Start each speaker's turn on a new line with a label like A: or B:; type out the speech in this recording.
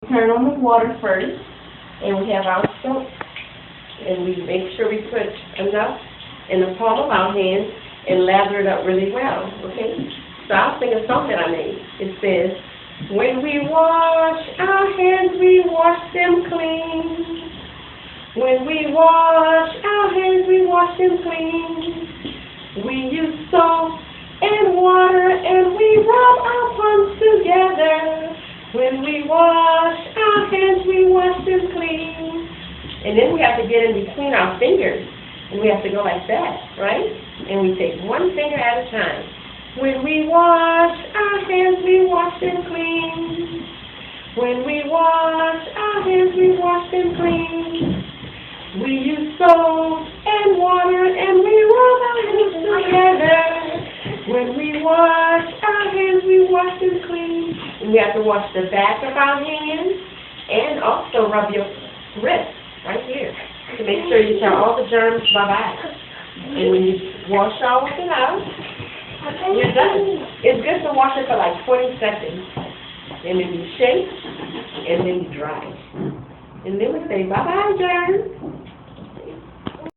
A: turn on the water first, and we have our soap, and we make sure we put enough in the palm of our hand and lather it up really well, okay? So I'll sing a song that I made. It says, when we wash our hands, we wash them clean. When we wash our hands, we wash them clean. We use soap and water, and we rub our palms together. When we wash our hands, we wash them clean. And then we have to get in between our fingers, and we have to go like that, right? And we take one finger at a time. When we wash our hands, we wash them clean. When we wash our hands, we wash them clean. We use soap and water, and we rub our hands together. When we wash our hands, we wash them clean. And we have to wash the back of our hands and also rub your wrist right here to make sure you tell all the germs bye-bye. And when you wash all of it out, you're done. It's good to wash it for like 20 seconds. And then you shake, and then you dry. And then we say bye-bye, germs.